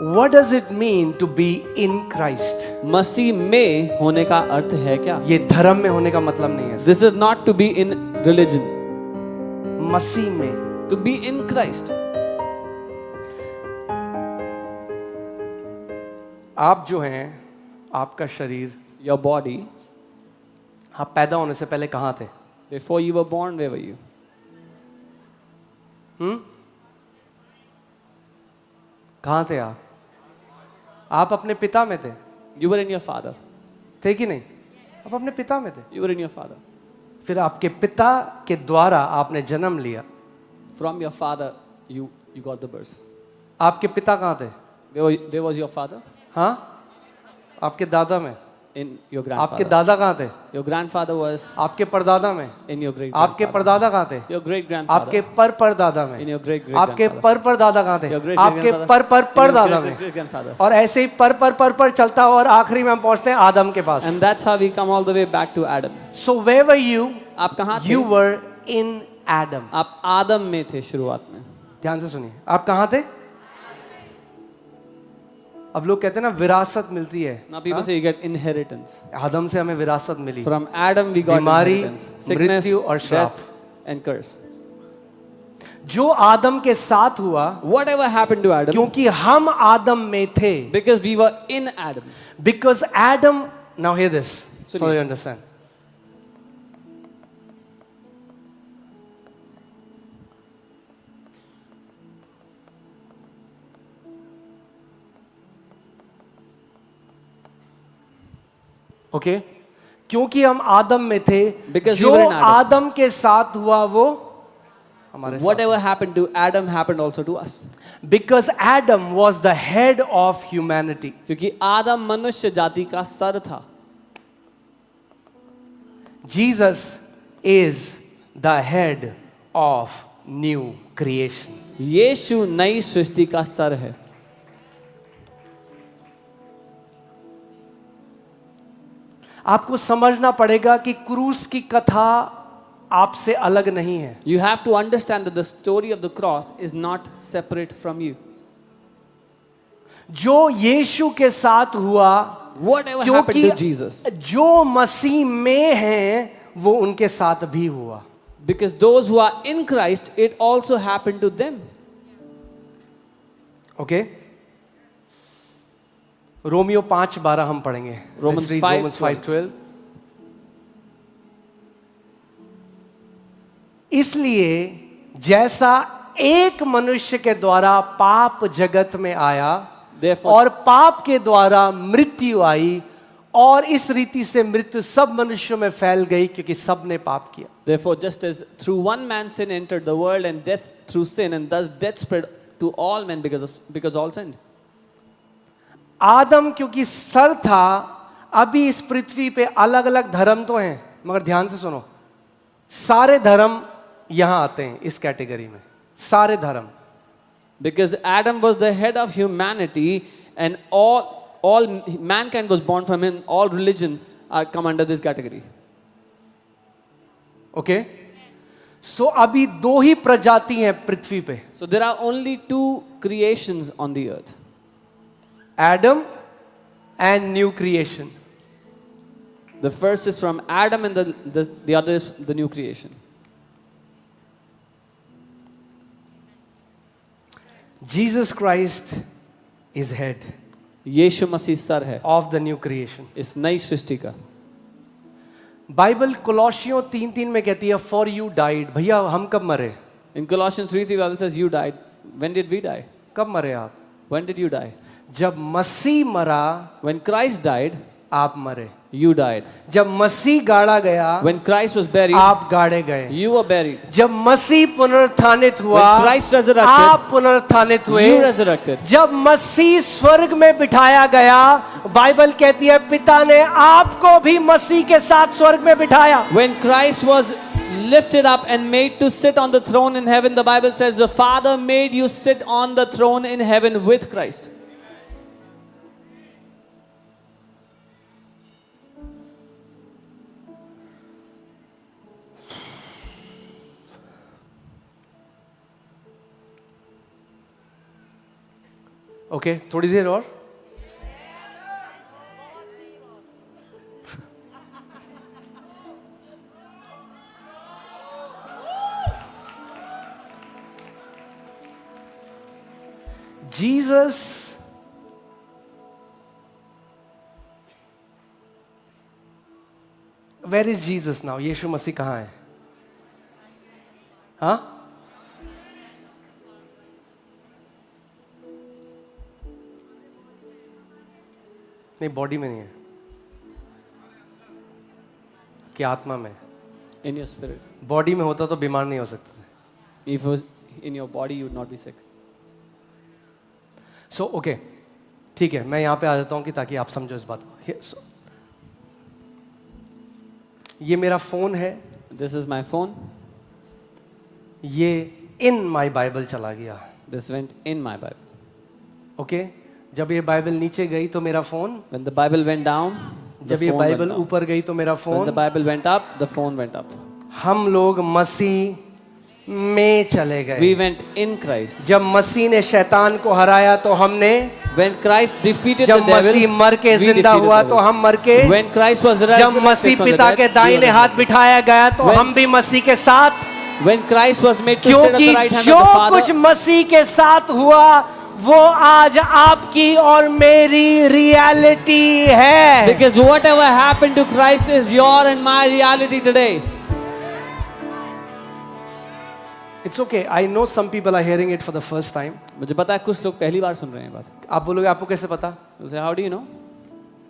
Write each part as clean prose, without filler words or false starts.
What does it mean to be in Christ? मसीह में होने का अर्थ है क्या? ये धर्म में होने का मतलब नहीं है, This is not to be in religion. मसीह में. To be in Christ. आप जो हैं, आपका शरीर, Your body, आप पैदा होने से पहले कहाँ थे? before you were born, where were you? कहाँ थे आप? आप अपने पिता में थे. You were in your father. थे कि नहीं? आप अपने पिता में थे. You were in your father. फिर आपके पिता के द्वारा आपने जन्म लिया. From your father, you got the birth. आपके पिता कहाँ थे? Where was your father? हाँ, आपके दादा में. In your grandfather. आपके दादा कहाँ थे? Your grandfather was आपके परदादा में. in your great आपके परदादा कहाँ थे? Your great grandfather. आपके परदादा में. In your great आपके परदादा कहाँ थे? Your great आपके परदादा में. great grandfather. और ऐसे ही पर चलता हुआ और आखिरी में हम पहुंचते हैं आदम के पास. And that's how we come all the way back to Adam. So where were you? आप कहाँ थे? You were in Adam. आप आदम में थे शुरुआत में. ध्यान से सुनिए, आप कहाँ थे? अब लोग कहते हैं ना विरासत मिलती है. Now people say you get inheritance. आदम से हमें विरासत मिली. From Adam we got बीमारी, inheritance. Sickness, मृत्यु और श्राप. death and curse. जो आदम के साथ हुआ, Whatever happened to Adam, क्योंकि हम आदम में थे. because we were in Adam. Because Adam, now hear this, so you understand. Okay, क्योंकि हम आदम में थे, Because we जो were in Adam. आदम के साथ हुआ वो हमारे साथ. Whatever happened to Adam happened also to us. Because Adam was the head of humanity. क्योंकि आदम मनुष्य जाति का सर था. Jesus is the head of new creation. यीशु नई सृष्टि का सर है. आपको समझना पड़ेगा कि क्रूस की कथा आपसे अलग नहीं है. You have to understand that the story of the cross is not separate from you. जो यीशु के साथ हुआ, Whatever happened क्योंकि to Jesus, जो मसीह में हैं वो उनके साथ भी हुआ. because those who are in Christ, it also happened to them. Okay, Romeo 5:12 हम पढ़ेंगे. Romans 5:12. इसलिए जैसा एक मनुष्य के द्वारा पाप जगत में आया, Therefore, और पाप के द्वारा मृत्यु आई, और इस रीति से मृत्यु सब मनुष्यों में फैल गई क्योंकि सब ने पाप किया. therefore, just as through one man sin entered the world, and death through sin, and thus death spread to all men because all sinned. आदम क्योंकि सर था, अभी इस पृथ्वी पे अलग अलग धर्म तो हैं, मगर ध्यान से सुनो, सारे धर्म यहां आते हैं इस कैटेगरी में. सारे धर्म. Because Adam was the head of humanity, and all mankind was born from him. All religion come under this category. Okay, so अभी दो ही प्रजाति हैं पृथ्वी पे. So there are only two creations on the earth. Adam and new creation. The first is from Adam, and the other is the new creation. Jesus Christ is head यीशु मसीह सर है of the new creation. इस नई सृष्टि का. Bible कोलोसियों 3:3 में कहती है for you died. भैया हम कब मरे? In Colossians 3:3 Bible says you died. When did we die? कब मरे आप? When did you die? जब मसीह मरा, When Christ died, आप मरे. you died. जब मसीह गाड़ा गया, When Christ was buried, आप गाड़े गए. you were buried. जब मसीह पुनरुत्थानित हुआ, When Christ resurrected, आप पुनरुत्थानित हुए. you resurrected. जब मसीह स्वर्ग में बिठाया गया, बाइबल कहती है पिता ने आपको भी मसीह के साथ स्वर्ग में बिठाया. When Christ was lifted up and made to sit on the throne in heaven, the Bible says the Father made you sit on the throne in heaven with Christ. Okay थोड़ी देर और. Jesus Where is Jesus now? यीशु मसीह कहाँ है? हाँ? नहीं, body में नहीं है, कि आत्मा में. In your spirit. बॉडी में होता तो बीमार नहीं हो सकते थे. If it was in your body, you would not be sick. So okay ठीक है, मैं यहाँ पे आ जाता हूँ कि ताकि आप समझो इस बात को. ये मेरा फोन है, This is my phone. ये इन माई बाइबल चला गया. This went in my Bible. Okay जब ये बाइबल नीचे गई तो मेरा phone, When the Bible went down, the जब ये phone went बाइबल down. ऊपर गई तो मेरा When the phone. Bible went up, the phone went up. हम लोग मसीह में चले We गए. went in Christ. जब मसीह ने शैतान को हराया तो हमने, When Christ defeated the जब devil, मसीह मर के we जिंदा defeated हुआ the तो devil. हम मर के, When Christ was जब resurrected मसीह from the पिता dead, के we दाहिने were हाथ resurrected. बिठाया गया तो When- हम भी मसीह के साथ, When Christ was made to sit at क्योंकि the right hand जो of the कुछ Father, मसीह के साथ हुआ वो आज आपकी और मेरी रियलिटी है. because whatever happened to Christ is your and my reality today. It's okay. I know some people are hearing it for the first time. मुझे पता है कुछ लोग पहली बार सुन रहे हैं बात. आप बोलोगे आपको कैसे पता? You'll say, how do you know?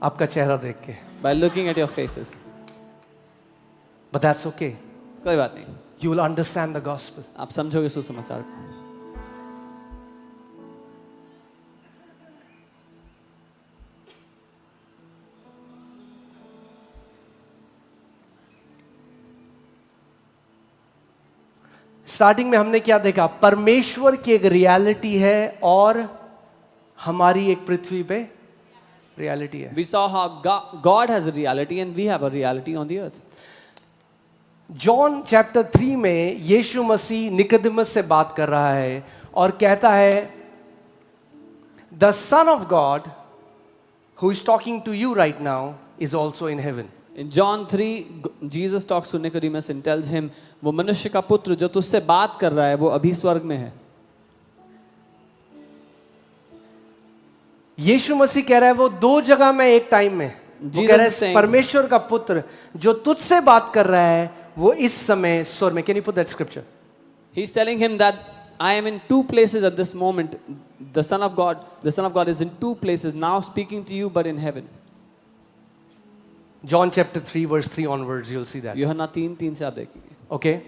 आपका चेहरा देख के. By looking at your faces. But that's okay. कोई बात नहीं, You will understand the gospel. आप समझोगे सुसमाचार को. स्टार्टिंग में हमने क्या देखा? परमेश्वर की एक रियलिटी है और हमारी एक पृथ्वी पे रियलिटी है. We saw how God has a reality and we have a reality on the earth. John chapter 3 में यीशु मसीह निकोदेमस से बात कर रहा है और कहता है the son of God who is talking to you right now is also in heaven. In John 3, Jesus talks to Nicodemus and tells him, वो मनुष्य का पुत्र जो तुझसे बात कर रहा है वो अभी स्वर्ग में है. यीशु मसीह कह रहा है वो दो जगह में एक टाइम में. वो Jesus कह रहा is है saying- परमेश्वर का पुत्र जो तुझसे बात कर रहा है वो इस समय स्वर्ग में. Can you put that scripture? He's telling him that I am in two places at this moment. The Son of God is in two places now, speaking to you, but in heaven. John chapter 3 verse 3 onwards you'll see that. यूहन्ना 3:3 से आप देखेंगे. Okay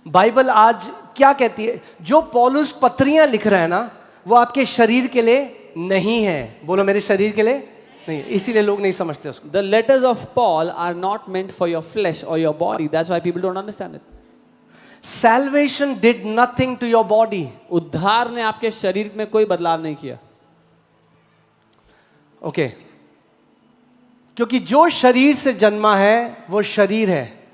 Bible आज क्या कहती है? जो पौलुस पत्रियां लिख रहा है ना वो आपके शरीर के लिए नहीं है. बोलो मेरे शरीर के लिए नहीं, इसीलिए लोग नहीं समझते उसको. The letters of Paul are not meant for your flesh or your body. That's why people don't understand it. Salvation did nothing to your body. उद्धार ने आपके शरीर में कोई बदलाव नहीं किया. ओके क्योंकि जो शरीर से जन्मा है वो शरीर है.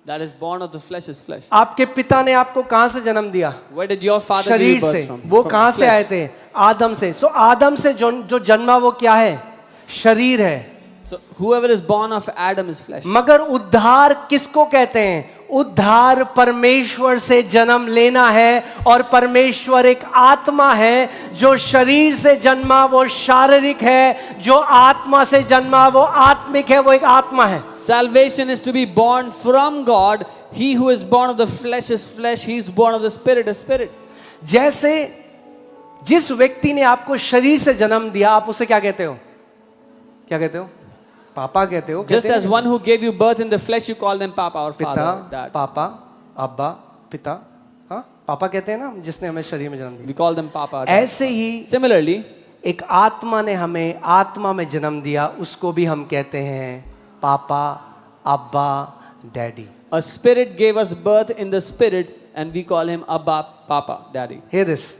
That is born of the flesh is flesh. आपके पिता ने आपको कहां से जन्म दिया? Where did your father give शरीर you birth से. from? वो From कहां से flesh. आए थे? आदम से. सो आदम से जो जन्मा वो क्या है? शरीर है. So whoever is born of Adam is flesh. मगर उद्धार किसको कहते हैं? उद्धार परमेश्वर से जन्म लेना है और परमेश्वर एक आत्मा है. जो शरीर से जन्मा वो शारीरिक है, जो आत्मा से जन्मा वो आत्मिक है, वो एक आत्मा है. Salvation is to be born from God. He who is born of the flesh is flesh. He is born of the spirit is spirit. जैसे जिस व्यक्ति ने आपको शरीर से जन्म दिया आप उसे क्या कहते हो? क्या कहते हो? पापा कहते हो. Just कहते as हैं? one who gave you birth in the flesh, you call them Papa or पिता, Father, Dad. पापा, अब्बा, पिता. हाँ पापा कहते हैं ना जिसने हमें शरीर में जन्म दिया. We call them Papa or Dad. ऐसे ही Similarly, एक आत्मा ने हमें आत्मा में जन्म दिया, उसको भी हम कहते हैं पापा, अब्बा, daddy. a spirit gave us birth in the spirit, and we call him Abba, Papa, Daddy. Hear this.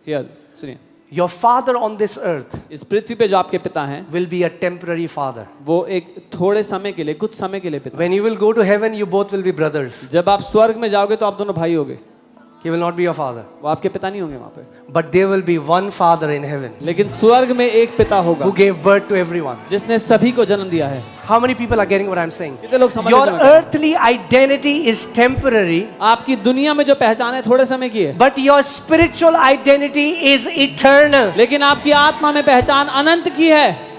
Here, सुनिए. Your father on this earth इस पृथ्वी पे जो आपके पिता हैं, will be a temporary father. वो एक थोड़े समय के लिए, कुछ समय के लिए पिता. When you will go to heaven, you both will be brothers. जब आप स्वर्ग में जाओगे तो आप दोनों भाई होगे. He will not be your father, वो आपके पिता नहीं होंगे वहाँ पे, but there will be one father in heaven लेकिन स्वर्ग में एक पिता होगा who gave birth to everyone. जिसने सभी को जन्म दिया है। How many people are getting what I'm saying? कितने लोग समझ Your रहे हैं मैं क्या earthly identity is temporary, कहूं? आपकी दुनिया में जो पहचान है थोड़े समय की है, but your spiritual identity is eternal. लेकिन आपकी आत्मा में पहचान अनंत की है।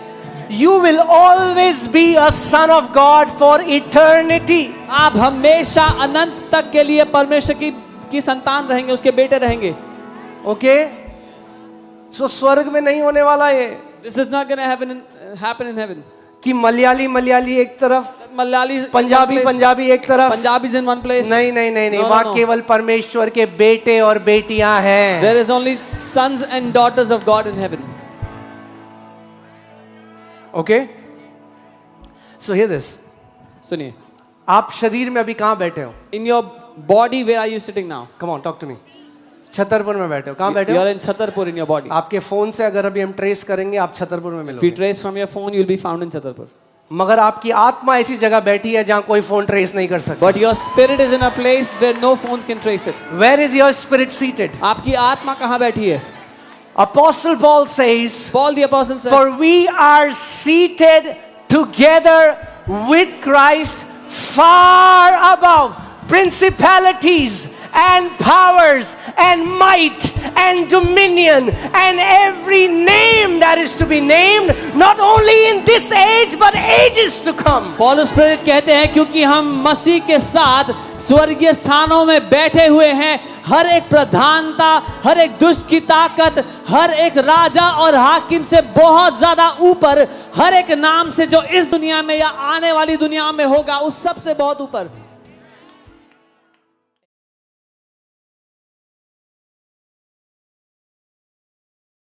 You will always be a son of God for eternity. आप हमेशा अनंत तक के लिए परमेश्वर की संतान रहेंगे, उसके बेटे रहेंगे। Okay? So स्वर्ग में नहीं होने वाला ये This is not gonna happen in heaven. कि मलयाली एक तरफ, मलयाली पंजाबी एक तरफ, पंजाबीज in one place. नहीं नहीं नहीं नहीं, No, no, वहाँ no. केवल परमेश्वर के बेटे और बेटियां हैं। There is only sons and daughters of God in heaven. Okay? So hear this. सुनिए, आप शरीर में अभी कहाँ बैठे हो? in your body where are you sitting now? Come on, talk to me. Chhatarpur में बैठे हो। कहाँ बैठे You हो? are in Chhatarpur in your body. आपके फोन से अगर अभी हम ट्रेस करेंगे, आप छतरपुर में If you मिलोगे। trace from your phone, you'll be found in Chhatarpur. मगर आपकी आत्मा ऐसी जगह बैठी है जहाँ कोई फोन ट्रेस नहीं कर सकता। But your spirit is in a place where no phones can trace it. Where is your spirit seated? आपकी आत्मा कहाँ बैठी है? Apostle Paul says, Paul the apostle said, for we are seated together with Christ far above principalities and powers and might and dominion and every name that is to be named, not only in this age but ages to come. पौलुस प्रेरित कहते हैं क्योंकि हम मसीह के साथ स्वर्गीय स्थानों में बैठे हुए हैं, हर एक प्रधानता, हर एक दुष्ट की ताकत, हर एक राजा और हाकिम से बहुत ज्यादा ऊपर, हर एक नाम से जो इस दुनिया में या आने वाली दुनिया में होगा, उस सब से बहुत ऊपर।